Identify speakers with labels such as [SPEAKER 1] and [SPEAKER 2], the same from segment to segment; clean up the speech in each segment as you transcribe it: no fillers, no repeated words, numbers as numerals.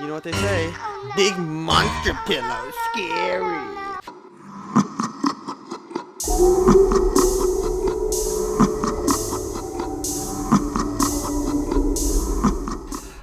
[SPEAKER 1] You know what they say? Big monster pillow, scary.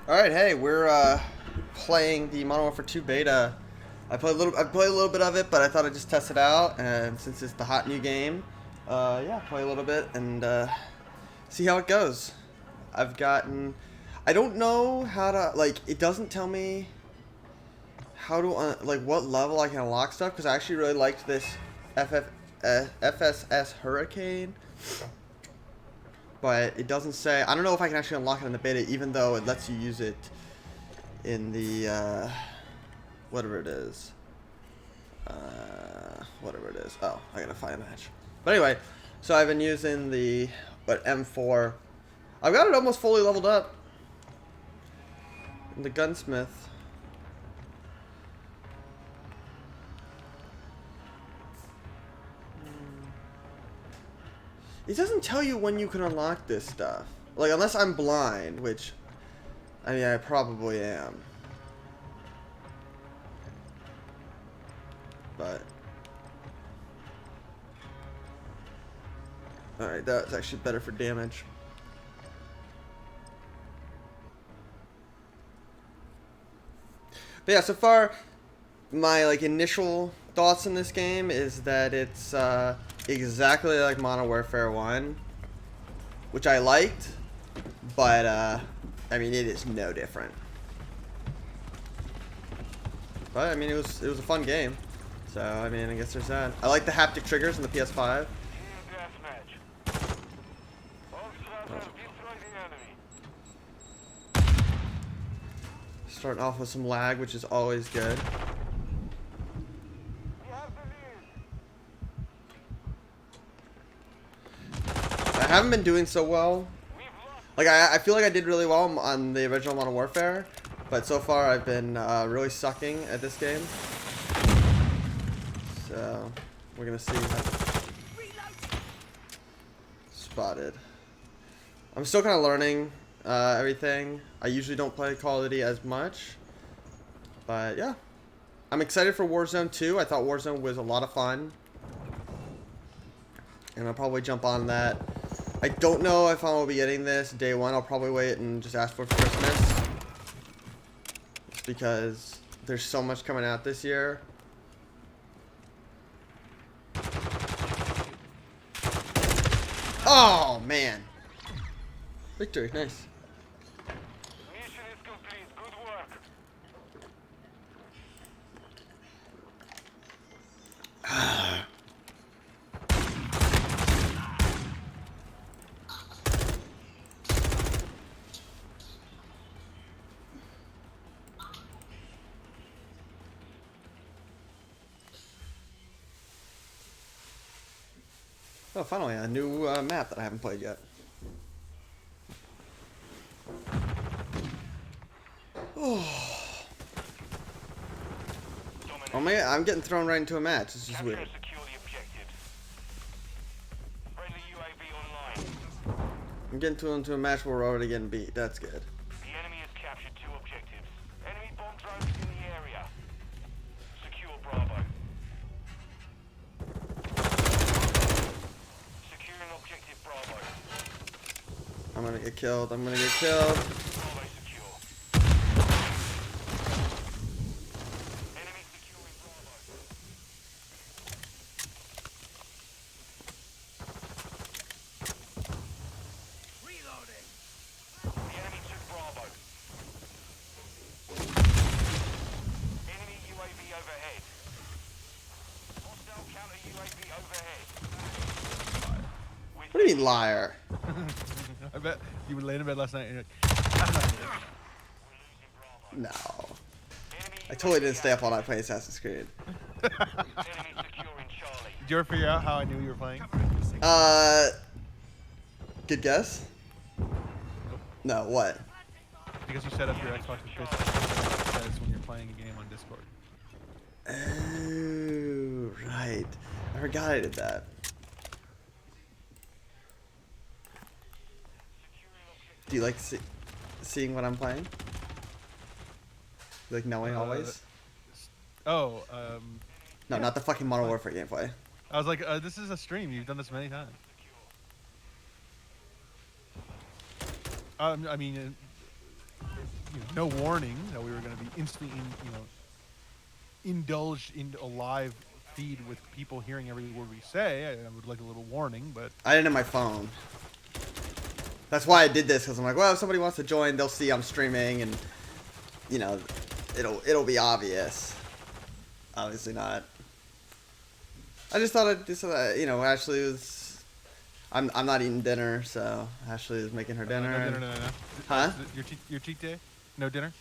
[SPEAKER 1] Alright, hey, we're playing the Modern Warfare 2 beta. I played a little bit of it, but I thought I'd just test it out, and since it's the hot new game, yeah, play a little bit and see how it goes. I don't know how to, like, it doesn't tell me how to, like, what level I can unlock stuff, because I actually really liked this FSS Hurricane, but it doesn't say. I don't know if I can actually unlock it in the beta, even though it lets you use it in the, whatever it is. Whatever it is. Oh, I gotta find a match. But anyway, so I've been using the, M4. I've got it almost fully leveled up. The gunsmith. It doesn't tell you when you can unlock this stuff. Like, unless I'm blind, which, I mean, I probably am. But. Alright, that's actually better for damage. But yeah, so far, my initial thoughts in this game is that it's exactly like Modern Warfare 1, which I liked, but I mean, it is no different. But I mean, it was a fun game, so I mean, I guess there's that. I like the haptic triggers in the PS5. Starting off with some lag, which is always good. I haven't been doing so well. Like, I feel like I did really well on the original Modern Warfare, but so far I've been really sucking at this game. So, we're gonna see how... Spotted. I'm still kind of learning everything. I usually don't play Call of Duty as much, but yeah. I'm excited for Warzone 2. I thought Warzone was a lot of fun, and I'll probably jump on that. I don't know if I will be getting this day one. I'll probably wait and just ask for it for Christmas, just because there's so much coming out this year. Oh man, victory, nice.
[SPEAKER 2] Mission is complete. Good work.
[SPEAKER 1] Oh, finally, a new map that I haven't played yet. Oh. Oh man, I'm getting thrown right into a match. This is weird.
[SPEAKER 2] Secure the objectives. Friendly UAV online.
[SPEAKER 1] I'm getting into a match where we're already getting beat. That's good.
[SPEAKER 2] The enemy has captured 2 objectives. Enemy bomb drones in the area. Secure Bravo. Securing objective Bravo.
[SPEAKER 1] I'm gonna get killed. I'm gonna get killed.
[SPEAKER 2] Bravo secure. Enemy securing Bravo. Reloading. The enemy took Bravo. Enemy UAV overhead. Hostile counter UAV overhead.
[SPEAKER 1] What do you mean, liar?
[SPEAKER 3] I bet you were laying in bed last night and you're
[SPEAKER 1] No. I totally didn't stay up all night playing Assassin's Creed.
[SPEAKER 2] Enemy securing Charlie.
[SPEAKER 3] Did you ever figure out how I knew you were playing?
[SPEAKER 1] Good guess? No, what?
[SPEAKER 3] Because you set up your Xbox with this says when you're playing a game on Discord.
[SPEAKER 1] Oh, right. I forgot I did that. Do you like seeing what I'm playing? Like knowing always.
[SPEAKER 3] Oh,
[SPEAKER 1] No,
[SPEAKER 3] yeah.
[SPEAKER 1] not the fucking Modern Warfare gameplay.
[SPEAKER 3] I was like, this is a stream. You've done this many times. I mean, no warning that we were going to be instantly, indulged in a live feed with people hearing every word we say. I would like a little warning, but
[SPEAKER 1] I didn't have my phone. That's why I did this, because I'm like, well, if somebody wants to join, they'll see I'm streaming, and you know, it'll be obvious. Obviously not. I just thought Ashley was. I'm not eating dinner, so Ashley is making her dinner.
[SPEAKER 3] No dinner, no.
[SPEAKER 1] Huh?
[SPEAKER 3] Your cheat day? No dinner?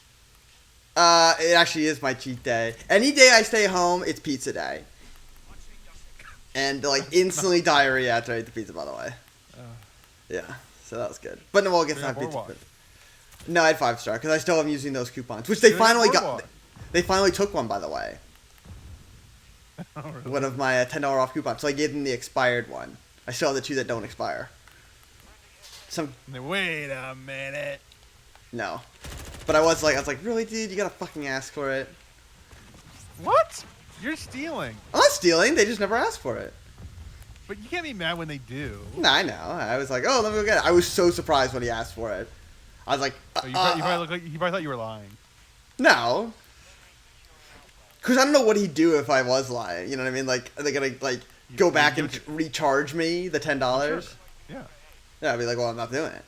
[SPEAKER 1] It actually is my cheat day. Any day I stay home, it's pizza day. And like instantly diarrhea after I ate the pizza, by the way. Yeah, so that was good. But no, we'll get to have pizza. No, I had 5-star because I still am using those coupons, which they finally got. They finally took one, by the way.
[SPEAKER 3] Oh, really?
[SPEAKER 1] One of my $10 off coupons. So I gave them the expired one. I still have the 2 that don't expire.
[SPEAKER 3] Wait a minute.
[SPEAKER 1] No, but I was like, really, dude? You gotta fucking ask for it.
[SPEAKER 3] What? You're stealing.
[SPEAKER 1] I'm not stealing. They just never asked for it.
[SPEAKER 3] But you can't be mad when they do.
[SPEAKER 1] Nah, I know. I was like, oh, let me go get it. I was so surprised when he asked for it. I was like,
[SPEAKER 3] You probably look like he probably thought you were lying.
[SPEAKER 1] no. Because I don't know what he'd do if I was lying. You know what I mean? Like, are they gonna go back and recharge me the $10?
[SPEAKER 3] Sure. Yeah.
[SPEAKER 1] Yeah, I'd be like, well, I'm not doing it.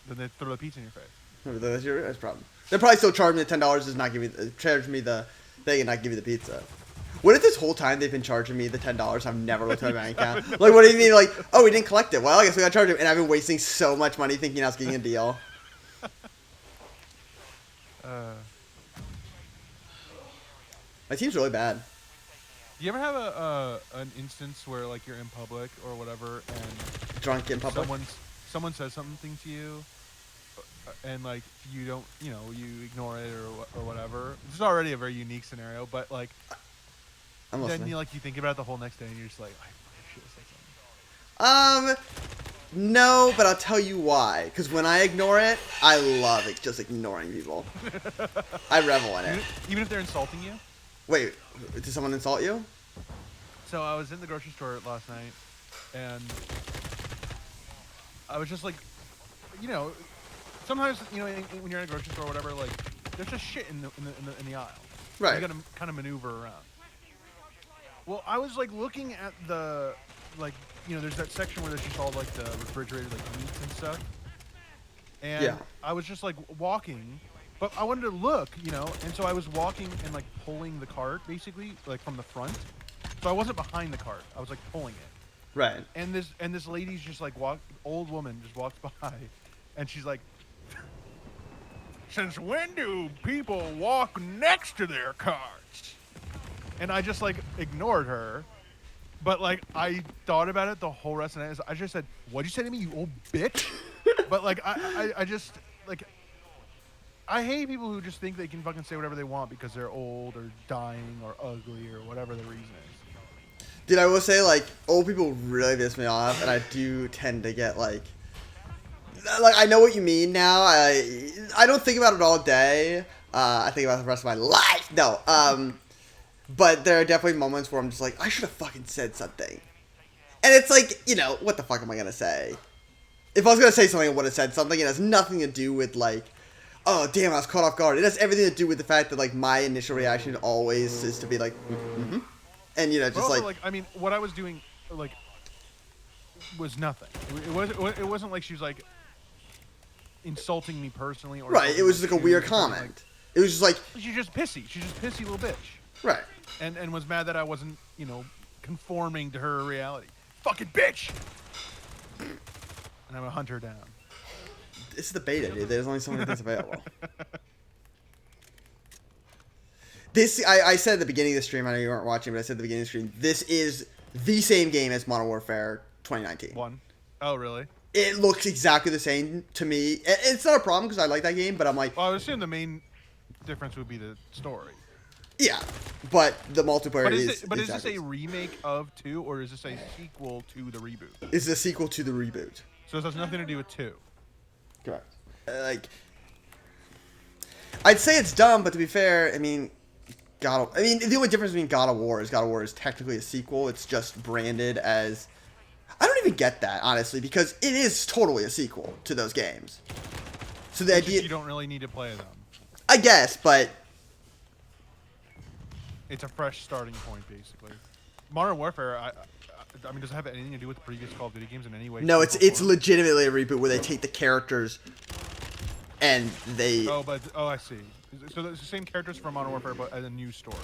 [SPEAKER 3] Then they throw the pizza in your face.
[SPEAKER 1] That's your problem. They'll probably still charge me the $10, just not give me charge me the thing and not give me the pizza. What if this whole time they've been charging me the $10? I've never looked at my bank account. Like, what do you mean? Like, oh, we didn't collect it. Well, I guess we got to charge him, and I've been wasting so much money thinking I was getting a deal. My team's really bad.
[SPEAKER 3] Do you ever have an instance where like you're in public or whatever and
[SPEAKER 1] Drunk in public.
[SPEAKER 3] someone says something to you and like you don't, you ignore it or whatever. This is already a very unique scenario, but like
[SPEAKER 1] I'm listening.
[SPEAKER 3] then you think about it the whole next day and you're just like, I should have said something.
[SPEAKER 1] No, but I'll tell you why. Because when I ignore it, I love it. Just ignoring people. I revel in it.
[SPEAKER 3] Even if they're insulting you.
[SPEAKER 1] Wait, did someone insult you?
[SPEAKER 3] So I was in the grocery store last night, and I was just like, sometimes when you're in a grocery store or whatever, like there's just shit in the aisle.
[SPEAKER 1] Right.
[SPEAKER 3] You gotta kind of maneuver around. Well, I was like looking at the there's that section where there's just all like the refrigerated like meats and stuff. And
[SPEAKER 1] yeah.
[SPEAKER 3] I was just like walking. But I wanted to look, and so I was walking and like pulling the cart basically, like from the front. So I wasn't behind the cart. I was like pulling it.
[SPEAKER 1] Right.
[SPEAKER 3] And this lady's just like old woman just walks by, and she's like, "Since when do people walk next to their carts?" And I just like ignored her. But like I thought about it the whole rest of the night. I just said, "What'd you say to me, you old bitch?" But like I just like. I hate people who just think they can fucking say whatever they want because they're old or dying or ugly or whatever the reason is.
[SPEAKER 1] Dude, I will say, like, old people really piss me off, and I do tend to get, like, I know what you mean now. I don't think about it all day. I think about it the rest of my life. No. But there are definitely moments where I'm just like, I should have fucking said something. And it's like, what the fuck am I going to say? If I was going to say something, I would have said something. It has nothing to do with, like, oh, damn, I was caught off guard. It has everything to do with the fact that, like, my initial reaction always is to be like, mm-hmm. And, just
[SPEAKER 3] also,
[SPEAKER 1] like...
[SPEAKER 3] I mean, what I was doing, like, was nothing. It wasn't like she was, like, insulting me personally. Or
[SPEAKER 1] right, it was like a weird comment.
[SPEAKER 3] Like,
[SPEAKER 1] it was just like...
[SPEAKER 3] She's just pissy. She's just pissy little bitch.
[SPEAKER 1] Right.
[SPEAKER 3] And was mad that I wasn't, conforming to her reality. Fucking bitch! And I'm gonna hunt her down.
[SPEAKER 1] This is the beta, dude. There's only so many things available. I said at the beginning of the stream, I know you weren't watching, but I said at the beginning of the stream, this is the same game as Modern Warfare 2019.
[SPEAKER 3] One. Oh, really?
[SPEAKER 1] It looks exactly the same to me. It's not a problem because I like that game, but I'm like...
[SPEAKER 3] Well, I would assume the main difference would be the story.
[SPEAKER 1] Yeah, but the multiplayer is...
[SPEAKER 3] But is this a remake of 2, or is this a sequel to the reboot?
[SPEAKER 1] It's a sequel to the reboot.
[SPEAKER 3] So this has nothing to do with 2.
[SPEAKER 1] Correct. Like, I'd say it's dumb, but to be fair, I mean, the only difference between God of War is technically a sequel. It's just branded as. I don't even get that, honestly, because it is totally a sequel to those games. So the idea.
[SPEAKER 3] You don't really need to play them.
[SPEAKER 1] I guess, but.
[SPEAKER 3] It's a fresh starting point, basically. Modern Warfare, I mean, does it have anything to do with the previous Call of Duty games in any way?
[SPEAKER 1] No, it's legitimately a reboot where they take the characters and they.
[SPEAKER 3] Oh, I see. So it's the same characters from Modern Warfare, but as a new story.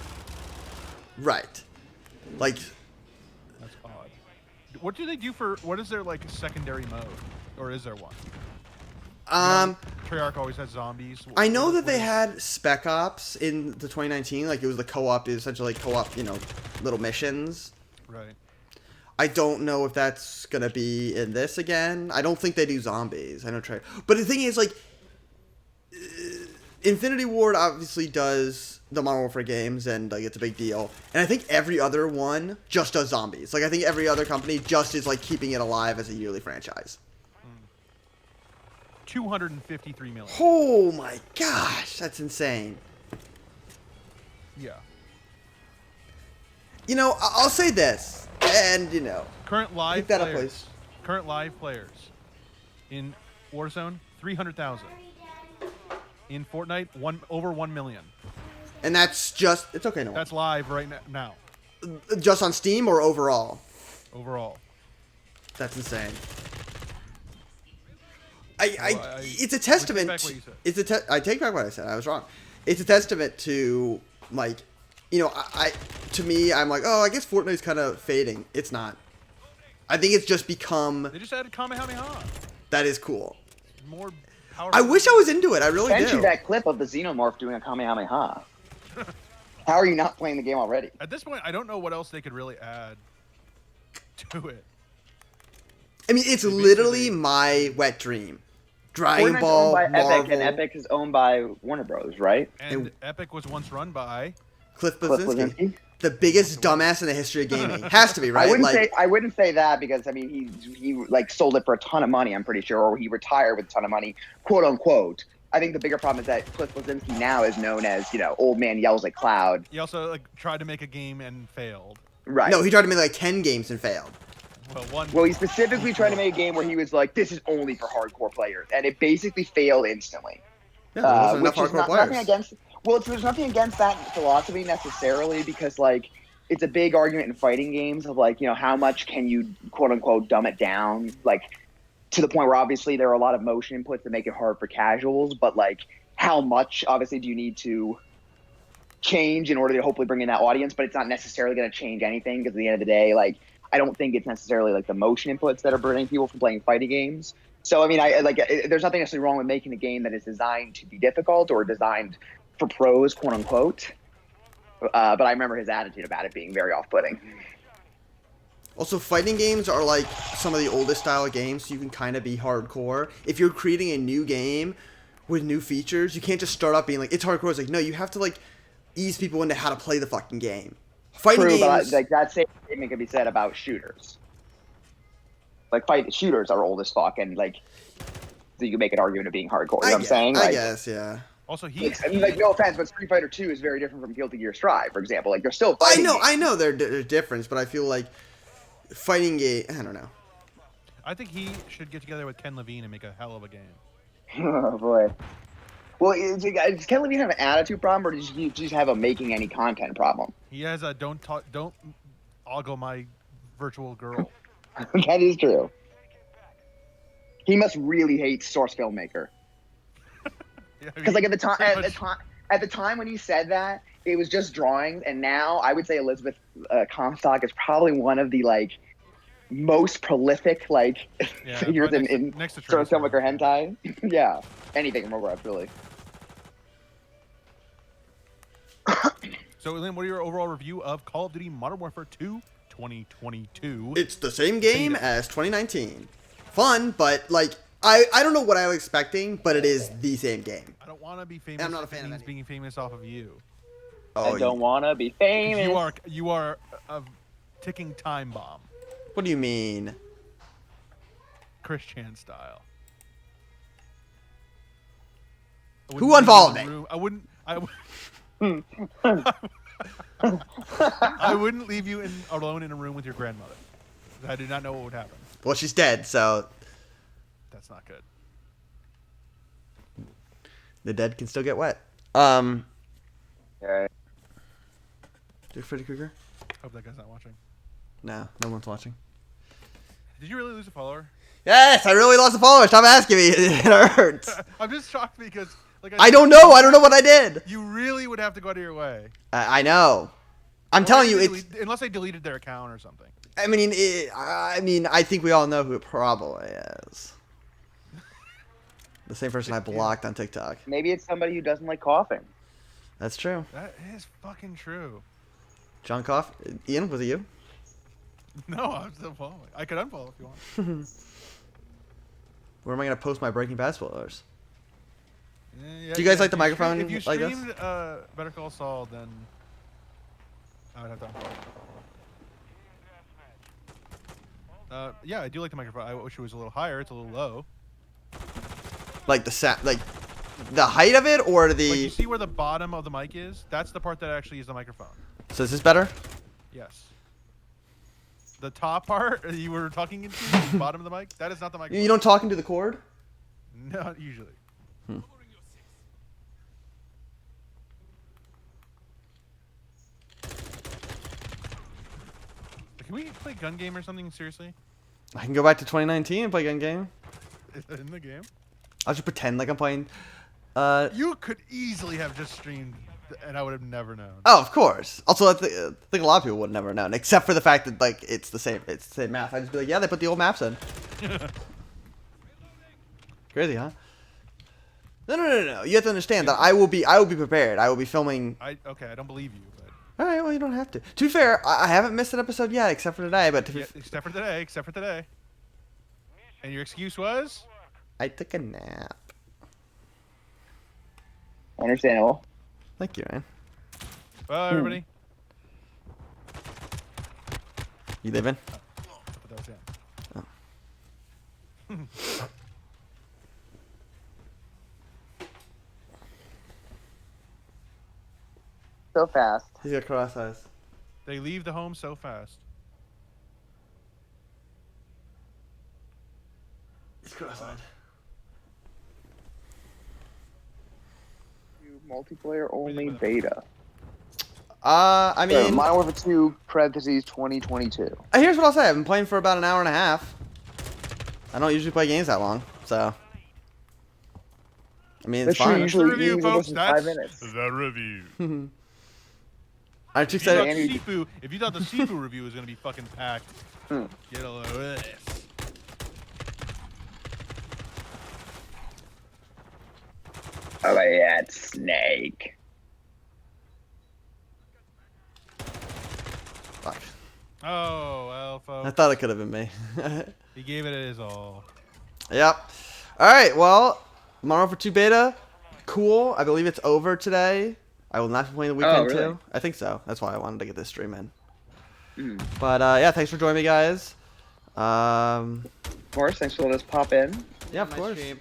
[SPEAKER 1] Right. Like.
[SPEAKER 3] That's odd. What do they do for? What is their like secondary mode, or is there one? Treyarch always has zombies.
[SPEAKER 1] I know that they had Spec Ops in the 2019. Like it was the co-op, essentially co-op, little missions.
[SPEAKER 3] Right.
[SPEAKER 1] I don't know if that's gonna be in this again. I don't think they do zombies. I know Trey, but the thing is, like, Infinity Ward obviously does the Modern Warfare games, and like it's a big deal. And I think every other one just does zombies. Like I think every other company just is like keeping it alive as a yearly franchise.
[SPEAKER 3] 253 million.
[SPEAKER 1] Oh my gosh, that's insane.
[SPEAKER 3] Yeah.
[SPEAKER 1] I'll say this, and
[SPEAKER 3] Current live
[SPEAKER 1] keep that up,
[SPEAKER 3] players.
[SPEAKER 1] please.
[SPEAKER 3] Current live players in Warzone 300,000. In Fortnite, over 1 million.
[SPEAKER 1] And that's just it's okay. No,
[SPEAKER 3] That's live right now.
[SPEAKER 1] just on Steam or overall.
[SPEAKER 3] Overall.
[SPEAKER 1] That's insane. It's a
[SPEAKER 3] I take
[SPEAKER 1] testament.
[SPEAKER 3] back what you said.
[SPEAKER 1] I take back what I said. I was wrong. It's a testament to like, to me, I'm like, oh, I guess Fortnite's kind of fading. It's not. I think it's just become.
[SPEAKER 3] They just added Kamehameha.
[SPEAKER 1] That is cool.
[SPEAKER 3] More powerful.
[SPEAKER 1] I wish I was into it. I really
[SPEAKER 4] Sent
[SPEAKER 1] do.
[SPEAKER 4] you that clip of the Xenomorph doing a Kamehameha. How are you not playing the game already?
[SPEAKER 3] At this point, I don't know what else they could really add to it.
[SPEAKER 1] I mean, it's literally my wet dream. Dragon
[SPEAKER 4] Fortnite's
[SPEAKER 1] Ball,
[SPEAKER 4] owned by
[SPEAKER 1] Marvel,
[SPEAKER 4] Epic, and Epic is owned by Warner Bros., right?
[SPEAKER 3] And Epic was once run by.
[SPEAKER 1] Cliff
[SPEAKER 4] Cliff
[SPEAKER 1] Bleszinski,
[SPEAKER 4] Bleszinski?
[SPEAKER 1] the biggest dumbass in the history of gaming. Has to be, right?
[SPEAKER 4] I wouldn't say that because I mean he like sold it for a ton of money, I'm pretty sure, or he retired with a ton of money, quote unquote. I think the bigger problem is that Cliff Bleszinski now is known as, old man yells at cloud.
[SPEAKER 3] He also tried to make a game and failed.
[SPEAKER 4] Right.
[SPEAKER 1] No, he tried to make like 10 games and failed.
[SPEAKER 4] Well, he specifically tried to make a game where he was like, this is only for hardcore players, and it basically failed instantly.
[SPEAKER 1] Yeah, there wasn't enough
[SPEAKER 4] Which is
[SPEAKER 1] hardcore players.
[SPEAKER 4] nothing against. Well, there's nothing against that philosophy necessarily because like it's a big argument in fighting games of like how much can you quote unquote dumb it down like to the point where obviously there are a lot of motion inputs that make it hard for casuals, but like how much obviously do you need to change in order to hopefully bring in that audience? But it's not necessarily going to change anything because at the end of the day, like I don't think it's necessarily like the motion inputs that are preventing people from playing fighting games. So I mean, there's nothing necessarily wrong with making a game that is designed to be difficult or designed for pros, quote unquote. But I remember his attitude about it being very off-putting.
[SPEAKER 1] Also, fighting games are like some of the oldest style of games, so you can kind of be hardcore. If you're creating a new game with new features, you can't just start up being like, it's hardcore. It's like, no, you have to like ease people into how to play the fucking game. Fighting
[SPEAKER 4] True,
[SPEAKER 1] games,
[SPEAKER 4] but that same statement could be said about shooters. Like shooters are old as fuck, and like so you can make an argument of being hardcore. You know what I'm saying?
[SPEAKER 1] I
[SPEAKER 4] Like,
[SPEAKER 1] guess, yeah.
[SPEAKER 3] Also,
[SPEAKER 4] I mean, like, no offense, but Street Fighter 2 is very different from Guilty Gear Strive, for example. Like, they're still fighting.
[SPEAKER 1] I know they're different, but I feel like fighting game. I don't know.
[SPEAKER 3] I think he should get together with Ken Levine and make a hell of a game.
[SPEAKER 4] Oh boy. Well, does Ken Levine have an attitude problem, or does he just have a making any content problem?
[SPEAKER 3] He has a don't ogle my virtual girl.
[SPEAKER 4] That is true. He must really hate Source Filmmaker. Because like at the time when he said that, it was just drawings, and now I would say Elizabeth Comstock is probably one of the like most prolific figures in
[SPEAKER 3] next to
[SPEAKER 4] Source Filmmaker hentai. Yeah, anything from Roblox really.
[SPEAKER 3] So, Lynn, what are your overall review of Call of Duty Modern Warfare 2 2022?
[SPEAKER 1] It's the same game as 2019. Fun, but like I don't know what I was expecting, but it is the same game.
[SPEAKER 3] I don't want to be famous.
[SPEAKER 1] I'm not a
[SPEAKER 3] if
[SPEAKER 1] fan
[SPEAKER 3] it
[SPEAKER 1] of
[SPEAKER 3] means
[SPEAKER 1] any.
[SPEAKER 3] being famous off of you.
[SPEAKER 4] I don't want to be famous.
[SPEAKER 3] You are a ticking time bomb,
[SPEAKER 1] What do you mean?
[SPEAKER 3] Chris Chan style. wouldn't
[SPEAKER 1] Who unfollowed
[SPEAKER 3] leave you in
[SPEAKER 1] me?
[SPEAKER 3] a room- I wouldn't leave you alone in a room with your grandmother. I did not know what would happen.
[SPEAKER 1] Well, she's dead, so
[SPEAKER 3] That's not good.
[SPEAKER 1] the dead can still get wet.
[SPEAKER 4] Okay.
[SPEAKER 1] Do Freddy Krueger?
[SPEAKER 3] Hope that guy's not watching.
[SPEAKER 1] No, no one's watching.
[SPEAKER 3] Did you really lose a follower?
[SPEAKER 1] Yes, I really lost a follower. Stop asking me. It hurts.
[SPEAKER 3] I'm just shocked because like
[SPEAKER 1] I don't know. I don't know what I did.
[SPEAKER 3] You really would have to go out of your way.
[SPEAKER 1] I know. I'm
[SPEAKER 3] Or
[SPEAKER 1] telling you,
[SPEAKER 3] maybe
[SPEAKER 1] it's.
[SPEAKER 3] unless they deleted their account or something.
[SPEAKER 1] I mean, I think we all know who it probably is. The same person I blocked on TikTok.
[SPEAKER 4] Maybe it's somebody who doesn't like coughing.
[SPEAKER 1] That's true.
[SPEAKER 3] That is fucking true.
[SPEAKER 1] John Cough. Ian, was it you?
[SPEAKER 3] No, I'm still following. I could unfollow if you want.
[SPEAKER 1] Where am I gonna post my Breaking Bad spoilers?
[SPEAKER 3] Yeah,
[SPEAKER 1] Do you guys like the
[SPEAKER 3] if
[SPEAKER 1] microphone
[SPEAKER 3] If you
[SPEAKER 1] like this?
[SPEAKER 3] streamed Better Call Saul, then I would have to unfollow. Yeah, I do like the microphone. I wish it was a little higher. It's a little low.
[SPEAKER 1] Like like the height of it, or
[SPEAKER 3] Like,
[SPEAKER 1] the.
[SPEAKER 3] you see where the bottom of the mic is? That's the part that actually is the microphone.
[SPEAKER 1] So is this better?
[SPEAKER 3] Yes. The top part you were talking into, the bottom of the mic, that is not the microphone.
[SPEAKER 1] You don't talk into the cord?
[SPEAKER 3] Not usually. Can we play gun game or something? Seriously?
[SPEAKER 1] I can go back to 2019 and play gun game.
[SPEAKER 3] Is it in the game?
[SPEAKER 1] I'll just pretend like I'm playing.
[SPEAKER 3] You could easily have just streamed, and I would have never known.
[SPEAKER 1] Oh, of course. Also, I think a lot of people would never have known, except for the fact that like it's the same math. I'd just be like, yeah, they put the old maps in. Crazy, huh? No. You have to understand that I will be prepared. I will be filming.
[SPEAKER 3] Okay, I don't believe you, but
[SPEAKER 1] All right, well, you don't have to. To be fair, I haven't missed an episode yet, except for today. But
[SPEAKER 3] yeah, except for today. And your excuse was?
[SPEAKER 1] I took a nap.
[SPEAKER 4] Understandable.
[SPEAKER 1] Thank you, man.
[SPEAKER 3] Bye, everybody.
[SPEAKER 1] You leaving?
[SPEAKER 3] But that was it.
[SPEAKER 4] So fast.
[SPEAKER 1] He's got cross eyes.
[SPEAKER 3] They leave the home so fast.
[SPEAKER 1] He's cross-eyed.
[SPEAKER 4] Multiplayer only beta.
[SPEAKER 1] I
[SPEAKER 4] So,
[SPEAKER 1] mean,
[SPEAKER 4] Modern Warfare 2 parentheses 2022.
[SPEAKER 1] here's what I'll say. I've been playing for about an hour and a half. I don't usually play games that long, so. I mean, it's
[SPEAKER 4] That's true,
[SPEAKER 1] fine.
[SPEAKER 4] usually-
[SPEAKER 3] That's the review,
[SPEAKER 4] usually
[SPEAKER 3] folks.
[SPEAKER 4] listen
[SPEAKER 3] That's
[SPEAKER 4] 5 minutes.
[SPEAKER 3] the review.
[SPEAKER 1] Aren't you
[SPEAKER 3] If you, thought
[SPEAKER 1] excited?
[SPEAKER 3] Sifu, if you thought the Sifu review was going to be fucking packed, get a load of this.
[SPEAKER 4] Oh, yeah, it's Snake.
[SPEAKER 1] Fuck.
[SPEAKER 3] Oh, well,
[SPEAKER 1] I
[SPEAKER 3] folks.
[SPEAKER 1] thought it could have been me.
[SPEAKER 3] He gave it his all.
[SPEAKER 1] Yep. All right. Well, Modern Warfare 2 beta, cool. I believe it's over today. I will not be playing the weekend
[SPEAKER 4] really?
[SPEAKER 1] too. I think so. That's why I wanted to get this stream in.
[SPEAKER 4] Mm.
[SPEAKER 1] But yeah, thanks for joining me, guys.
[SPEAKER 4] Of course, thanks for letting us pop in.
[SPEAKER 1] Yeah, of
[SPEAKER 5] Nice
[SPEAKER 1] course.
[SPEAKER 5] stream.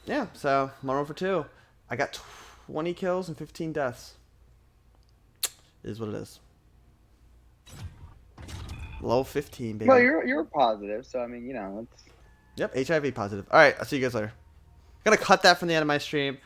[SPEAKER 1] Yeah. So Modern Warfare 2, I got 20 kills and 15 deaths. It is what it is. Low 15, baby.
[SPEAKER 4] Well, you're positive, so I mean, you know, it's.
[SPEAKER 1] Yep, HIV positive. All right, I'll see you guys later. Gonna cut that from the end of my stream.